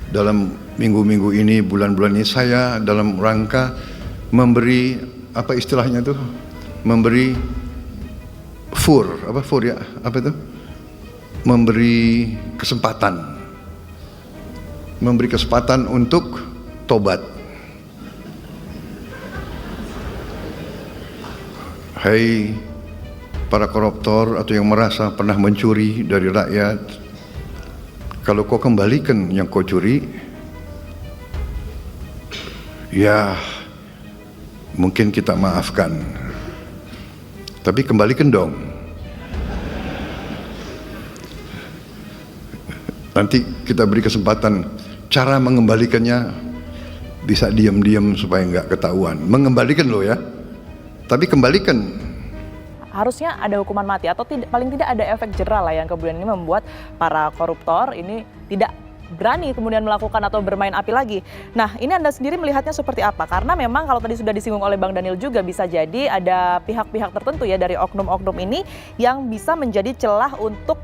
dalam minggu-minggu ini, bulan-bulan ini, saya dalam rangka memberi, apa istilahnya tuh, memberi memberi kesempatan untuk tobat. Hai para koruptor atau yang merasa pernah mencuri dari rakyat, kalau kau kembalikan yang kau curi, ya mungkin kita maafkan, tapi kembalikan dong. Nanti kita beri kesempatan cara mengembalikannya, bisa diam-diam supaya nggak ketahuan. Mengembalikan loh ya, tapi kembalikan. Harusnya ada hukuman mati atau paling tidak ada efek jera lah yang kemudian ini membuat para koruptor ini tidak berani kemudian melakukan atau bermain api lagi. Nah, ini Anda sendiri melihatnya seperti apa? Karena memang kalau tadi sudah disinggung oleh Bang Daniel juga, bisa jadi ada pihak-pihak tertentu ya dari oknum-oknum ini yang bisa menjadi celah untuk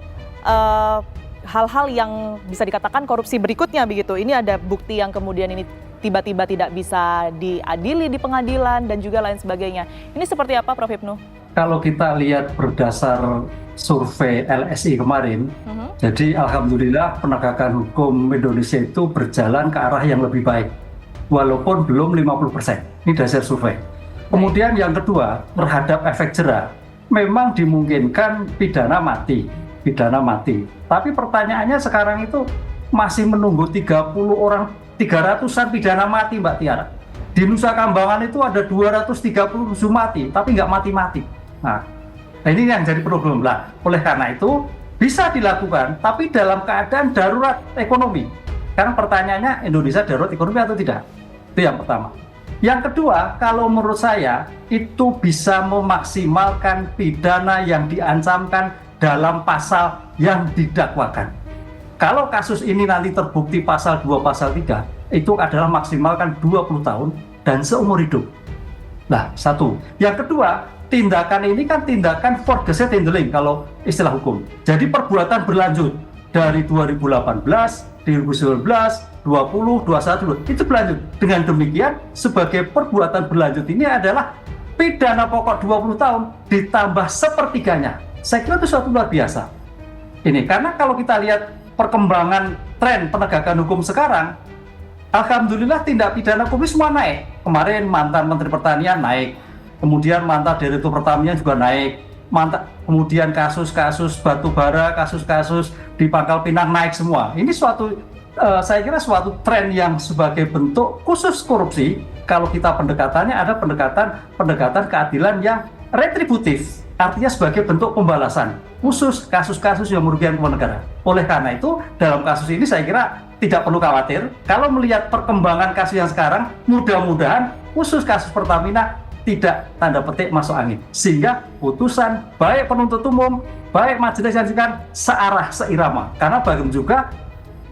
hal-hal yang bisa dikatakan korupsi berikutnya begitu. Ini ada bukti yang kemudian ini tiba-tiba tidak bisa diadili di pengadilan dan juga lain sebagainya. Ini seperti apa Prof. Hipnu? Kalau kita lihat berdasar survei LSI kemarin, jadi alhamdulillah penegakan hukum Indonesia itu berjalan ke arah yang lebih baik, walaupun belum 50%. Ini dasar survei. Kemudian yang kedua, terhadap efek jera, memang dimungkinkan pidana mati. Tapi pertanyaannya sekarang itu masih menunggu 300-an pidana mati, Mbak Tiara. Di Nusa Kambangan itu ada 237 mati, tapi nggak mati-mati. Nah, ini yang jadi problem lah. Oleh karena itu bisa dilakukan, tapi dalam keadaan darurat ekonomi. Karena pertanyaannya, Indonesia darurat ekonomi atau tidak? Itu yang pertama. Yang kedua, kalau menurut saya itu bisa memaksimalkan pidana yang diancamkan dalam pasal yang didakwakan. Kalau kasus ini nanti terbukti pasal 2, pasal 3, itu adalah maksimalkan 20 tahun dan seumur hidup. Nah, satu. Yang kedua, tindakan ini kan tindakan forgeset handling kalau istilah hukum. Jadi perbuatan berlanjut dari 2018, 2019, 20, 21, itu berlanjut. Dengan demikian, sebagai perbuatan berlanjut ini adalah pidana pokok 20 tahun ditambah sepertiganya. Saya kira itu suatu luar biasa. Ini karena kalau kita lihat perkembangan tren penegakan hukum sekarang, alhamdulillah tindak pidana korupsi semua naik. Kemarin mantan Menteri Pertanian naik, kemudian mantan Direktur Pertamina juga naik, kemudian kasus-kasus batubara, kasus-kasus di Pangkal Pinang naik semua. Ini saya kira suatu tren yang sebagai bentuk khusus korupsi. Kalau kita pendekatannya ada pendekatan keadilan yang retributif. Artinya sebagai bentuk pembalasan khusus kasus-kasus yang merugikan keuangan negara. Oleh karena itu, dalam kasus ini saya kira tidak perlu khawatir. Kalau melihat perkembangan kasus yang sekarang, mudah-mudahan khusus kasus Pertamina tidak tanda petik masuk angin. Sehingga putusan baik penuntut umum, baik majelis yang searah, seirama. Karena bagaimana juga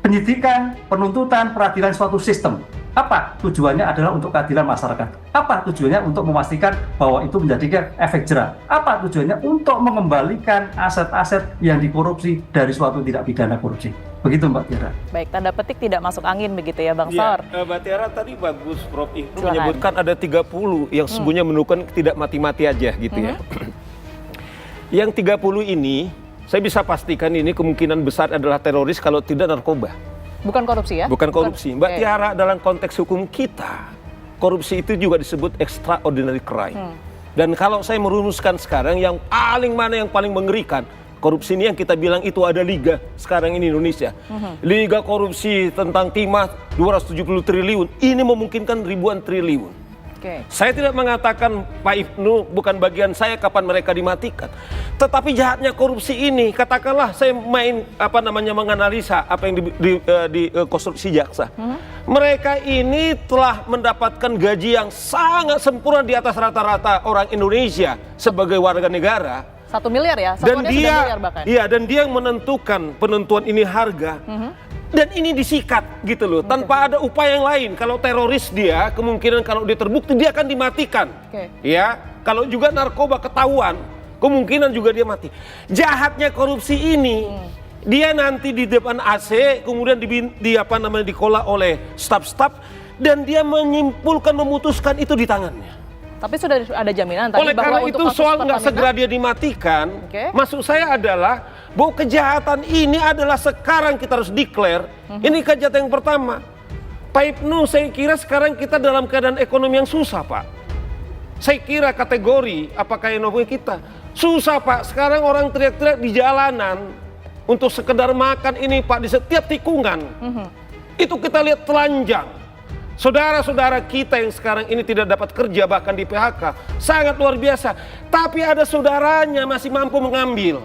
penyidikan, penuntutan, peradilan suatu sistem. Apa tujuannya adalah untuk keadilan masyarakat? Apa tujuannya untuk memastikan bahwa itu menjadikan efek jera? Apa tujuannya untuk mengembalikan aset-aset yang dikorupsi dari suatu tindak pidana korupsi? Begitu Mbak Tiara. Baik, tanda petik tidak masuk angin begitu ya Bang Sor. Mbak Tiara tadi bagus Prof. Hipnu menyebutkan ada 30 yang sesungguhnya menunjukkan tidak mati-mati aja gitu ya. Yang 30 ini saya bisa pastikan ini kemungkinan besar adalah teroris kalau tidak narkoba. Bukan korupsi ya? Bukan korupsi. Mbak Tiara, dalam konteks hukum kita, korupsi itu juga disebut extraordinary crime. Dan kalau saya merumuskan sekarang yang paling mengerikan, korupsi ini yang kita bilang itu ada liga sekarang ini Indonesia. Liga korupsi tentang timah 270 triliun, ini memungkinkan ribuan triliun. Saya tidak mengatakan Pak Hipnu bukan bagian saya kapan mereka dimatikan. Tetapi jahatnya korupsi ini, katakanlah saya menganalisa apa yang di konstruksi jaksa. Mereka ini telah mendapatkan gaji yang sangat sempurna di atas rata-rata orang Indonesia sebagai warga negara. 1 miliar ya? Dan dia, dan dia yang menentukan penentuan ini harga. Dan ini disikat gitu loh, tanpa ada upaya yang lain. Kalau teroris dia, kemungkinan kalau dia terbukti dia akan dimatikan. Ya, kalau juga narkoba ketahuan, kemungkinan juga dia mati. Jahatnya korupsi ini, Dia nanti di depan AC, kemudian dikola oleh staf-staf, dan dia memutuskan itu di tangannya. Tapi sudah ada jaminan tadi Oleh bahwa karena untuk itu kasus soal nggak Pertamina, segera dia dimatikan, Oke. maksud saya adalah bahwa kejahatan ini adalah sekarang kita harus declare. Ini kejahatan yang pertama. Pak Ibnu, saya kira sekarang kita dalam keadaan ekonomi yang susah, Pak. Saya kira kategori apakah ekonomi kita susah, Pak. Sekarang orang teriak-teriak di jalanan untuk sekedar makan ini, Pak, di setiap tikungan. Itu kita lihat telanjang. Saudara-saudara kita yang sekarang ini tidak dapat kerja, bahkan di PHK, sangat luar biasa. Tapi ada saudaranya masih mampu mengambil.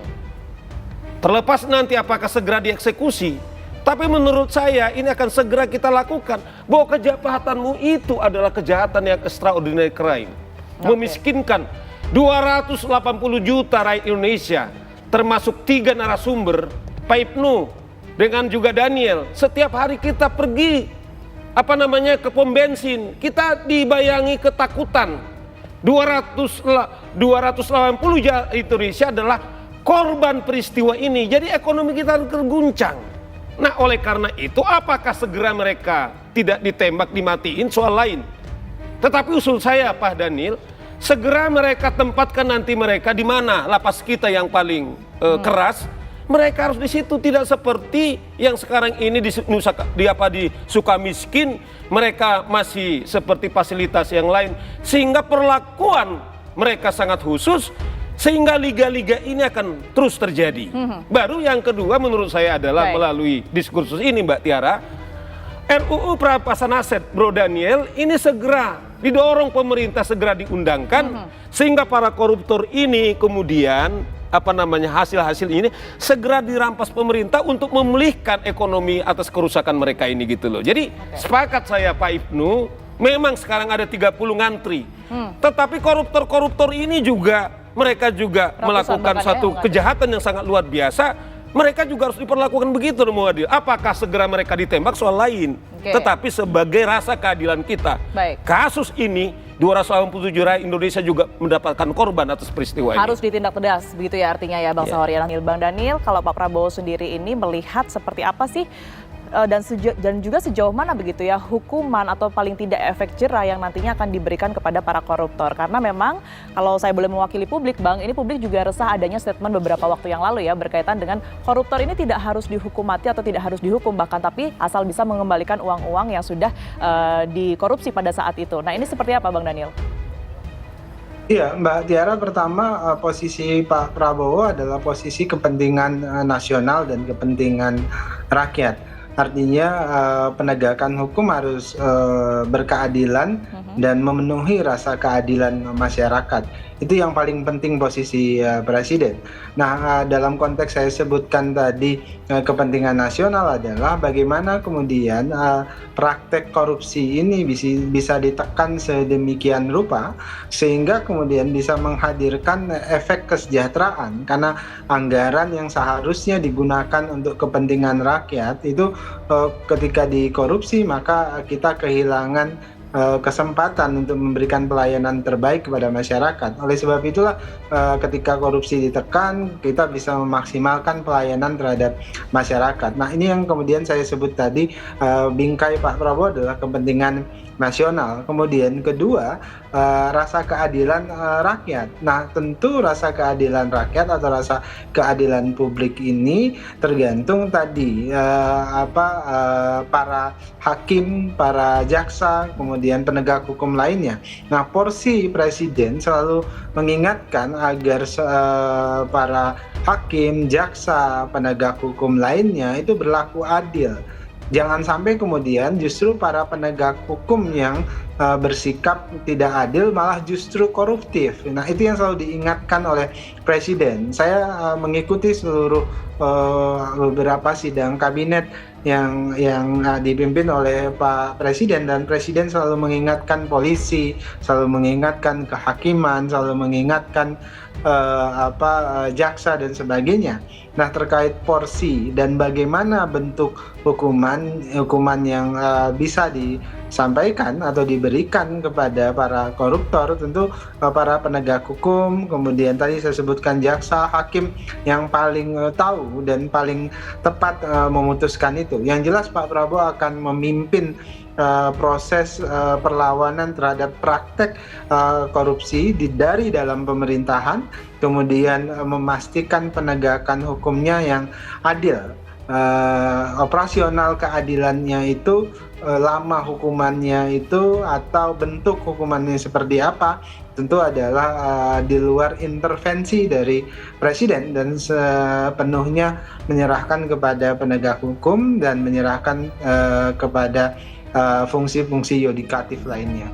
Terlepas nanti apakah segera dieksekusi, tapi menurut saya ini akan segera kita lakukan. Bahwa kejahatanmu itu adalah kejahatan yang extraordinary crime. Memiskinkan 280 juta rakyat Indonesia, termasuk 3 narasumber, Pak Ibnu dengan juga Daniel. Setiap hari kita pergi ke pom bensin, kita dibayangi ketakutan. 280 juta Indonesia adalah korban peristiwa ini. Jadi ekonomi kita terguncang. Nah, oleh karena itu apakah segera mereka tidak ditembak, dimatiin, soal lain. Tetapi usul saya, Pak Daniel, segera mereka tempatkan nanti mereka di mana lapas kita yang paling keras. Mereka harus di situ, tidak seperti yang sekarang ini di Sukamiskin, mereka masih seperti fasilitas yang lain, sehingga perlakuan mereka sangat khusus, sehingga liga-liga ini akan terus terjadi. Baru yang kedua menurut saya adalah melalui diskursus ini, Mbak Tiara, RUU perampasan aset, Bro Daniel, ini segera didorong pemerintah segera diundangkan, sehingga para koruptor ini kemudian hasil-hasil ini segera dirampas pemerintah untuk memulihkan ekonomi atas kerusakan mereka ini gitu loh. Jadi sepakat saya Pak Ibnu, memang sekarang ada 30 ngantri. Tetapi koruptor-koruptor ini juga mereka juga melakukan suatu kejahatan yang sangat luar biasa. Mereka juga harus diperlakukan begitu, Muadil. Apakah segera mereka ditembak soal lain, tetapi sebagai rasa keadilan kita. Kasus ini 287 rakyat Indonesia juga mendapatkan korban atas peristiwa ini. Harus ditindak tegas, begitu ya artinya ya Bang Sahoir. Bang Daniel, kalau Pak Prabowo sendiri ini melihat seperti apa sih dan juga sejauh mana begitu ya hukuman atau paling tidak efek jera yang nantinya akan diberikan kepada para koruptor? Karena memang kalau saya boleh mewakili publik, Bang, ini publik juga resah adanya statement beberapa waktu yang lalu ya berkaitan dengan koruptor ini tidak harus dihukum mati atau tidak harus dihukum bahkan, tapi asal bisa mengembalikan uang-uang yang sudah dikorupsi pada saat itu. Nah, ini seperti apa Bang Daniel? Iya, Mbak Tiara, pertama posisi Pak Prabowo adalah posisi kepentingan nasional dan kepentingan rakyat. Artinya penegakan hukum harus berkeadilan dan memenuhi rasa keadilan masyarakat. Itu yang paling penting posisi presiden. Nah, dalam konteks saya sebutkan tadi kepentingan nasional adalah bagaimana kemudian praktek korupsi ini bisa ditekan sedemikian rupa sehingga kemudian bisa menghadirkan efek kesejahteraan, karena anggaran yang seharusnya digunakan untuk kepentingan rakyat itu ketika dikorupsi maka kita kehilangan kesempatan untuk memberikan pelayanan terbaik kepada masyarakat. Oleh sebab itulah ketika korupsi ditekan, kita bisa memaksimalkan pelayanan terhadap masyarakat. Nah, ini yang kemudian saya sebut tadi, bingkai Pak Prabowo adalah kepentingan nasional. Kemudian kedua, rasa keadilan rakyat. Nah, tentu rasa keadilan rakyat atau rasa keadilan publik ini tergantung tadi para hakim, para jaksa, kemudian penegak hukum lainnya. Nah, porsi presiden selalu mengingatkan agar para hakim, jaksa, penegak hukum lainnya itu berlaku adil. Jangan sampai kemudian justru para penegak hukum yang bersikap tidak adil malah justru koruptif. Nah, itu yang selalu diingatkan oleh presiden. Saya mengikuti seluruh beberapa sidang kabinet yang dipimpin oleh Pak Presiden, dan Presiden selalu mengingatkan polisi, selalu mengingatkan kehakiman, selalu mengingatkan jaksa dan sebagainya. Nah, terkait porsi dan bagaimana bentuk hukuman yang bisa disampaikan atau diberikan kepada para koruptor, tentu para penegak hukum, kemudian tadi saya sebutkan jaksa, hakim yang paling tahu dan paling tepat memutuskan itu. Yang jelas Pak Prabowo akan memimpin proses perlawanan terhadap praktek korupsi dari dalam pemerintahan, kemudian memastikan penegakan hukumnya yang adil. Operasional keadilannya itu, lama hukumannya itu atau bentuk hukumannya seperti apa, tentu adalah di luar intervensi dari presiden dan sepenuhnya menyerahkan kepada penegak hukum dan menyerahkan kepada fungsi-fungsi yudikatif lainnya.